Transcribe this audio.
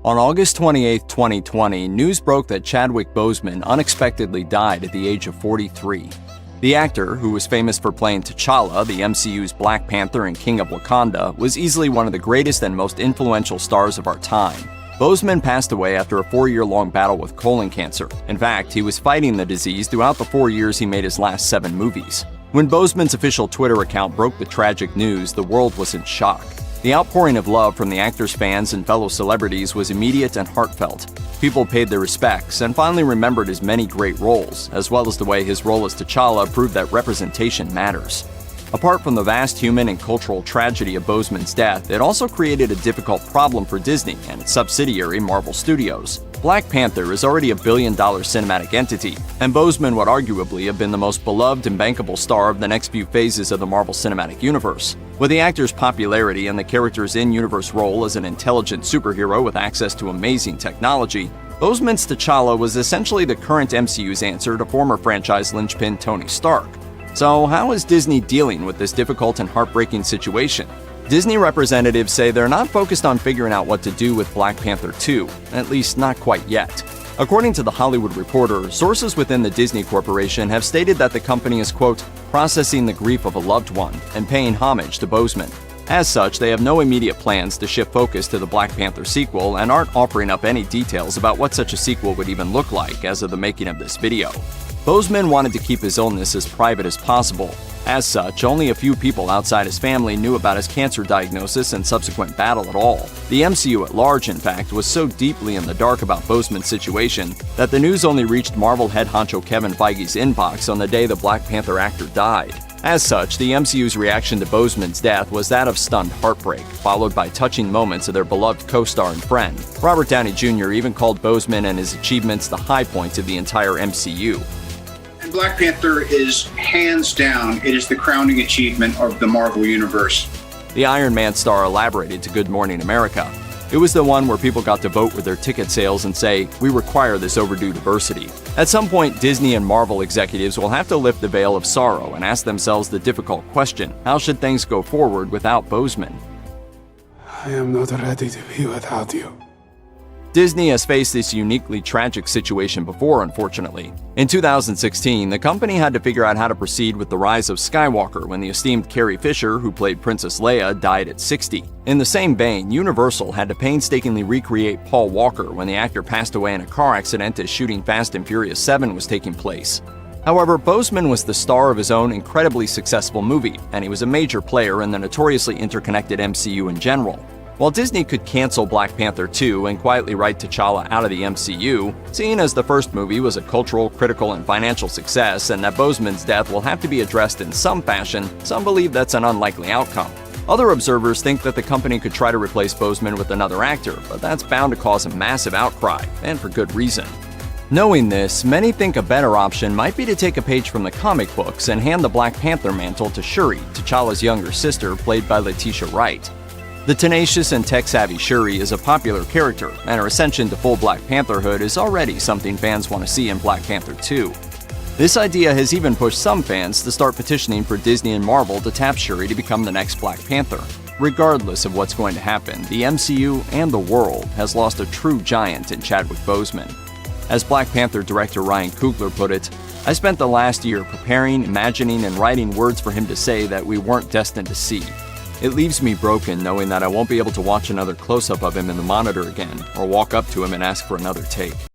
On August 28, 2020, news broke that Chadwick Boseman unexpectedly died at the age of 43. The actor, who was famous for playing T'Challa, the MCU's Black Panther and King of Wakanda, was easily one of the greatest and most influential stars of our time. Boseman passed away after a 4-year-long battle with colon cancer. In fact, he was fighting the disease throughout the 4 years he made his last 7 movies. When Boseman's official Twitter account broke the tragic news, the world was in shock. The outpouring of love from the actor's fans and fellow celebrities was immediate and heartfelt. People paid their respects and finally remembered his many great roles, as well as the way his role as T'Challa proved that representation matters. Apart from the vast human and cultural tragedy of Boseman's death, it also created a difficult problem for Disney and its subsidiary Marvel Studios. Black Panther is already a billion-dollar cinematic entity, and Boseman would arguably have been the most beloved and bankable star of the next few phases of the Marvel Cinematic Universe. With the actor's popularity and the character's in-universe role as an intelligent superhero with access to amazing technology, Boseman's T'Challa was essentially the current MCU's answer to former franchise linchpin Tony Stark. So how is Disney dealing with this difficult and heartbreaking situation? Disney representatives say they're not focused on figuring out what to do with Black Panther 2, at least not quite yet. According to The Hollywood Reporter, sources within the Disney Corporation have stated that the company is, quote, processing the grief of a loved one and paying homage to Boseman. As such, they have no immediate plans to shift focus to the Black Panther sequel and aren't offering up any details about what such a sequel would even look like as of the making of this video. Boseman wanted to keep his illness as private as possible. As such, only a few people outside his family knew about his cancer diagnosis and subsequent battle at all. The MCU at large, in fact, was so deeply in the dark about Boseman's situation that the news only reached Marvel head honcho Kevin Feige's inbox on the day the Black Panther actor died. As such, the MCU's reaction to Boseman's death was that of stunned heartbreak, followed by touching moments of their beloved co-star and friend. Robert Downey Jr. even called Boseman and his achievements the high points of the entire MCU. And Black Panther is, hands down, it is the crowning achievement of the Marvel Universe. The Iron Man star elaborated to Good Morning America. It was the one where people got to vote with their ticket sales and say, we require this overdue diversity. At some point, Disney and Marvel executives will have to lift the veil of sorrow and ask themselves the difficult question, how should things go forward without Boseman? I am not ready to be without you. Disney has faced this uniquely tragic situation before, unfortunately. In 2016, the company had to figure out how to proceed with the rise of Skywalker when the esteemed Carrie Fisher, who played Princess Leia, died at 60. In the same vein, Universal had to painstakingly recreate Paul Walker when the actor passed away in a car accident as shooting Fast and Furious 7 was taking place. However, Boseman was the star of his own incredibly successful movie, and he was a major player in the notoriously interconnected MCU in general. While Disney could cancel Black Panther 2 and quietly write T'Challa out of the MCU, seeing as the first movie was a cultural, critical, and financial success and that Boseman's death will have to be addressed in some fashion, some believe that's an unlikely outcome. Other observers think that the company could try to replace Boseman with another actor, but that's bound to cause a massive outcry, and for good reason. Knowing this, many think a better option might be to take a page from the comic books and hand the Black Panther mantle to Shuri, T'Challa's younger sister, played by Letitia Wright. The tenacious and tech-savvy Shuri is a popular character, and her ascension to full Black Pantherhood is already something fans want to see in Black Panther 2. This idea has even pushed some fans to start petitioning for Disney and Marvel to tap Shuri to become the next Black Panther. Regardless of what's going to happen, the MCU and the world has lost a true giant in Chadwick Boseman. As Black Panther director Ryan Coogler put it, I spent the last year preparing, imagining, and writing words for him to say that we weren't destined to see. It leaves me broken knowing that I won't be able to watch another close-up of him in the monitor again, or walk up to him and ask for another take.